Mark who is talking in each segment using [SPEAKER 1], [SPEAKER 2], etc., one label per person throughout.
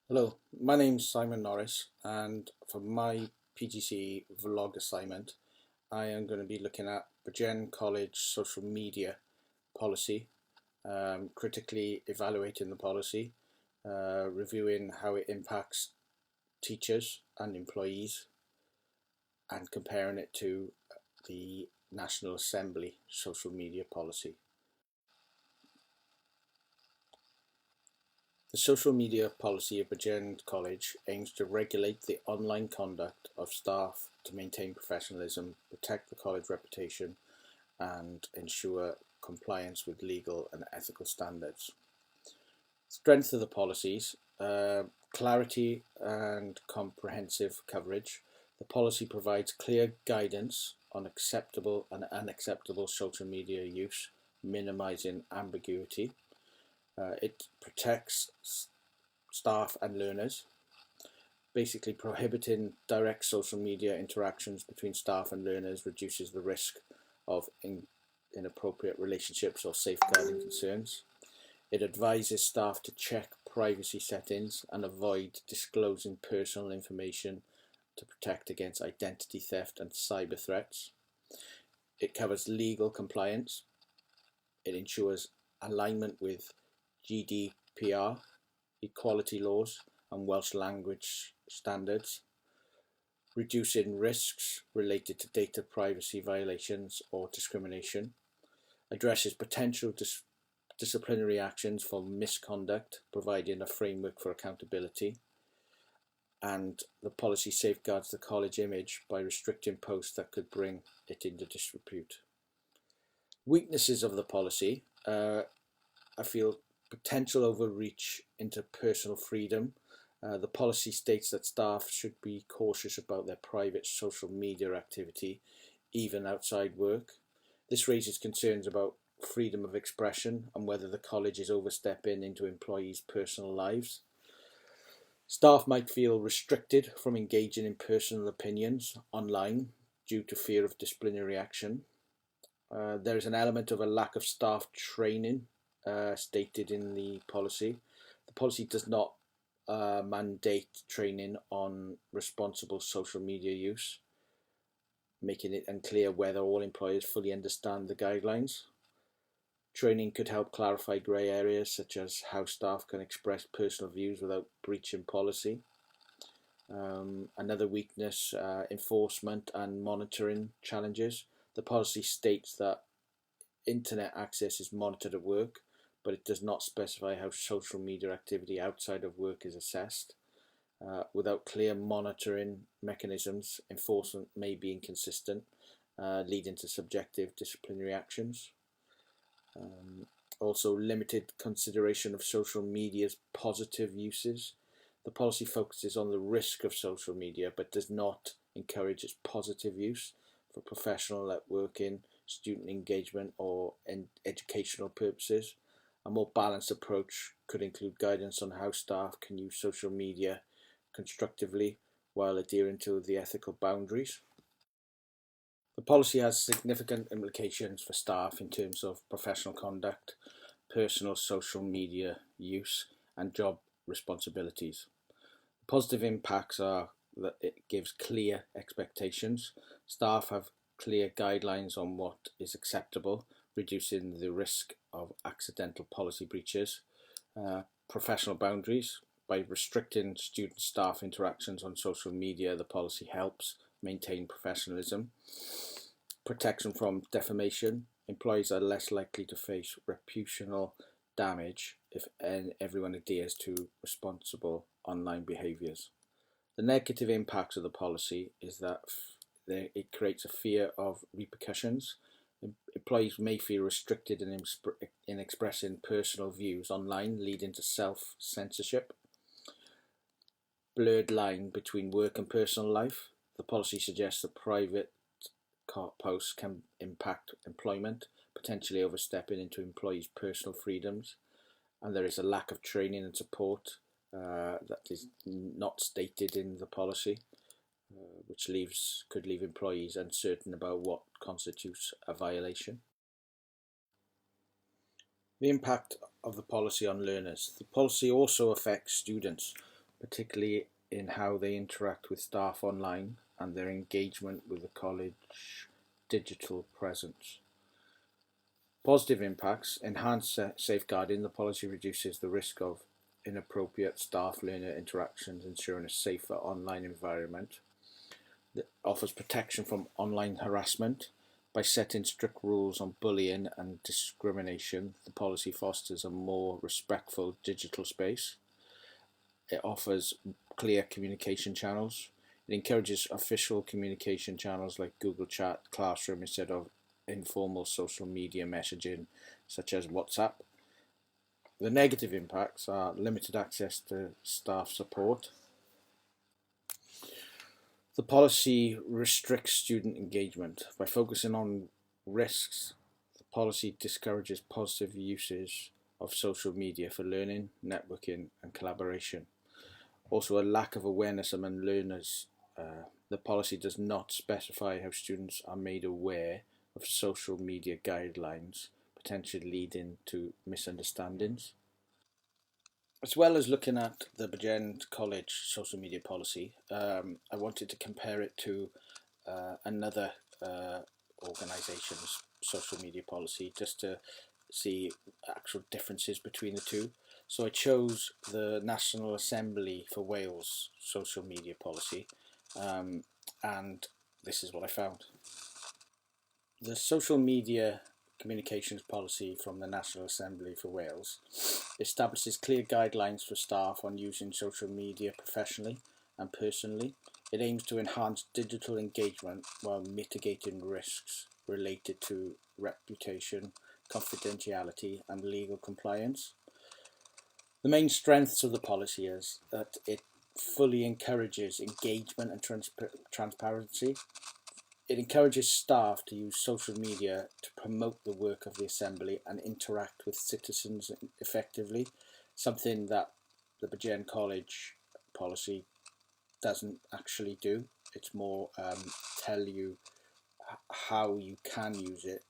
[SPEAKER 1] Hello, my name's Simon Norris, and for my PGCE vlog assignment, I am going to be looking at Virgin College social media policy, critically evaluating the policy, reviewing how it impacts teachers and employees, and comparing it to the National Assembly social media policy. The social media policy of Virgin College aims to regulate the online conduct of staff to maintain professionalism, protect the college reputation, and ensure compliance with legal and ethical standards. Strength of the policies: clarity and comprehensive coverage. The policy provides clear guidance on acceptable and unacceptable social media use, minimizing ambiguity. It protects staff and learners, basically prohibiting direct social media interactions between staff and learners reduces the risk of inappropriate relationships or safeguarding concerns. It advises staff to check privacy settings and avoid disclosing personal information to protect against identity theft and cyber threats. It covers legal compliance. It ensures alignment with GDPR, equality laws, and Welsh language standards, reducing risks related to data privacy violations or discrimination, addresses potential disciplinary actions for misconduct, providing a framework for accountability, and the policy safeguards the college image by restricting posts that could bring it into disrepute. Weaknesses of the policy: I feel potential overreach into personal freedom. The policy states that staff should be cautious about their private social media activity, even outside work. This raises concerns about freedom of expression and whether the college is overstepping into employees' personal lives. Staff might feel restricted from engaging in personal opinions online due to fear of disciplinary action. There is an element of a lack of staff training stated in the policy. The policy does not mandate training on responsible social media use, making it unclear whether all employers fully understand the guidelines. Training could help clarify grey areas such as how staff can express personal views without breaching policy. Another weakness: enforcement and monitoring challenges. The policy states that internet access is monitored at work, but it does not specify how social media activity outside of work is assessed. Without clear monitoring mechanisms, enforcement may be inconsistent, leading to subjective disciplinary actions. Also, limited consideration of social media's positive uses. The policy focuses on the risk of social media but does not encourage its positive use for professional networking, student engagement, or educational purposes. A more balanced approach could include guidance on how staff can use social media constructively while adhering to the ethical boundaries. The policy has significant implications for staff in terms of professional conduct, personal social media use, and job responsibilities. Positive impacts are that it gives clear expectations. Staff have clear guidelines on what is acceptable, reducing the risk of accidental policy breaches. Professional boundaries: by restricting student staff interactions on social media, the policy helps maintain professionalism. Protection from defamation: employees are less likely to face reputational damage if everyone adheres to responsible online behaviours. The negative impacts of the policy is that it creates a fear of repercussions. Employees may feel restricted in expressing personal views online, leading to self-censorship. Blurred line between work and personal life: the policy suggests that private posts can impact employment, potentially overstepping into employees' personal freedoms, and there is a lack of training and support that is not stated in the policy, which could leave employees uncertain about what constitutes a violation. The impact of the policy on learners. The policy also affects students. particularly in how they interact with staff online and their engagement with the college digital presence. Positive impacts: enhanced safeguarding. The policy reduces the risk of inappropriate staff-learner interactions, ensuring a safer online environment. It offers protection from online harassment. By setting strict rules on bullying and discrimination, the policy fosters a more respectful digital space. It offers clear communication channels. It encourages official communication channels like Google Chat, Classroom, instead of informal social media messaging such as WhatsApp. The negative impacts are limited access to staff support. The policy restricts student engagement. By focusing on risks, the policy discourages positive uses of social media for learning, networking, and collaboration. Also, a lack of awareness among learners. The policy does not specify how students are made aware of social media guidelines, potentially leading to misunderstandings. As well as looking at the Bridgend College social media policy, I wanted to compare it to another organisation's social media policy just to see actual differences between the two. So I chose the National Assembly for Wales social media policy, and this is what I found. The social media communications policy from the National Assembly for Wales establishes clear guidelines for staff on using social media professionally and personally. It aims to enhance digital engagement while mitigating risks related to reputation, confidentiality, and legal compliance. The main strengths of the policy is that it fully encourages engagement and transparency. It encourages staff to use social media to promote the work of the Assembly and interact with citizens effectively, something that the Bridgend College policy doesn't actually do. It's more tell you how you can use it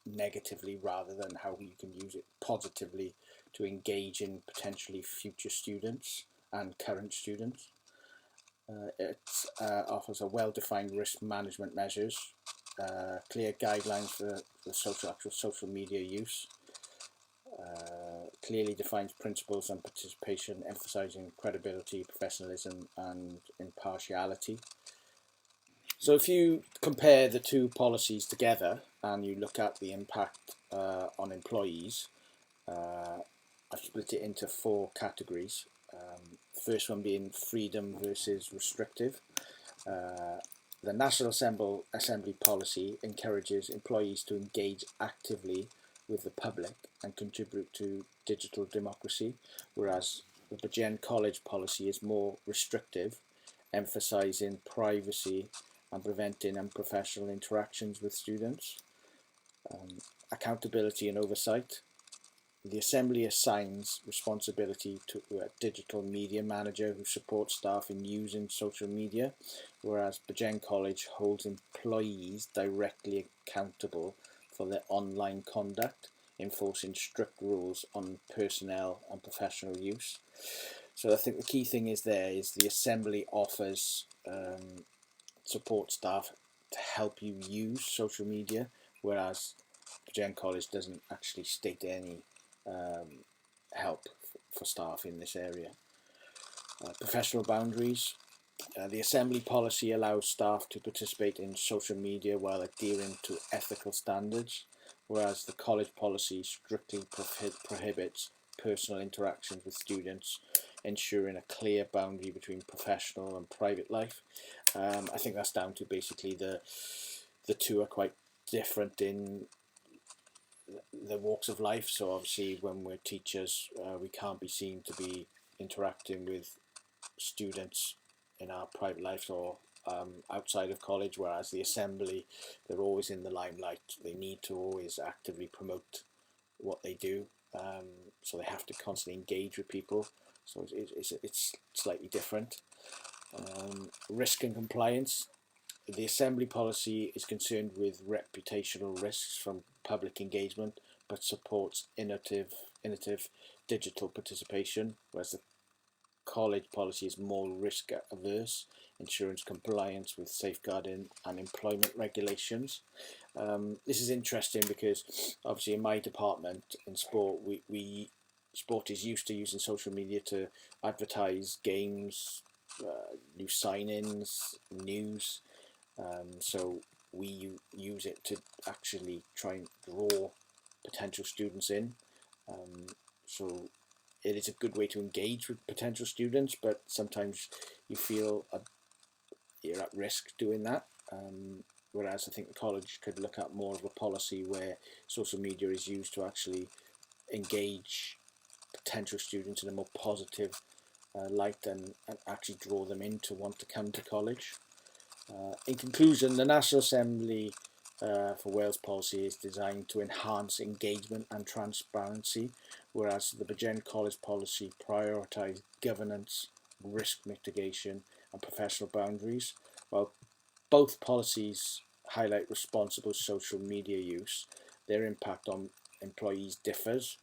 [SPEAKER 1] negatively rather than how you can use it positively to engage in potentially future students and current students. It offers a well-defined risk management measures, clear guidelines for the actual social media use, clearly defines principles and participation, emphasising credibility, professionalism, and impartiality. So if you compare the two policies together and you look at the impact on employees, I've split it into four categories. First one being freedom versus restrictive. The National Assembly policy encourages employees to engage actively with the public and contribute to digital democracy, whereas the Bridgend College policy is more restrictive, emphasising privacy and preventing unprofessional interactions with students. Accountability and oversight. The Assembly assigns responsibility to a digital media manager who supports staff in using social media, whereas Bridgend College holds employees directly accountable for their online conduct, enforcing strict rules on personnel and professional use. So I think the key thing is the Assembly offers support staff to help you use social media, whereas Bridgend College doesn't actually state any help for staff in this area. Professional boundaries. The Assembly policy allows staff to participate in social media while adhering to ethical standards, whereas the college policy strictly prohibits personal interactions with students, ensuring a clear boundary between professional and private life. I think that's down to basically the two are quite different in the walks of life. So obviously when we're teachers, we can't be seen to be interacting with students in our private lives or outside of college, whereas the Assembly, they're always in the limelight. They need to always actively promote what they do, so they have to constantly engage with people. So it's slightly different. Risk and compliance. The Assembly policy is concerned with reputational risks from public engagement, but supports innovative digital participation, whereas the college policy is more risk averse, ensuring compliance with safeguarding and employment regulations. This is interesting because obviously in my department in sport, sport is used to using social media to advertise games, new sign-ins, news. So we use it to actually try and draw potential students in. Um, so it is a good way to engage with potential students, but sometimes you feel you're at risk doing that. Whereas I think the college could look at more of a policy where social media is used to actually engage potential students in a more positive light and actually draw them in to want to come to college. In conclusion, the National Assembly for Wales policy is designed to enhance engagement and transparency, whereas the Bridgend College policy prioritised governance, risk mitigation, and professional boundaries. While both policies highlight responsible social media use, their impact on employees differs.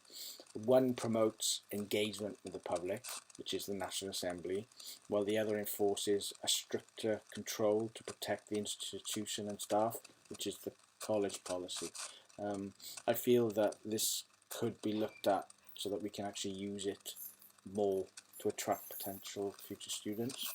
[SPEAKER 1] One promotes engagement with the public, which is the National Assembly, while the other enforces a stricter control to protect the institution and staff, which is the college policy. I feel that this could be looked at so that we can actually use it more to attract potential future students.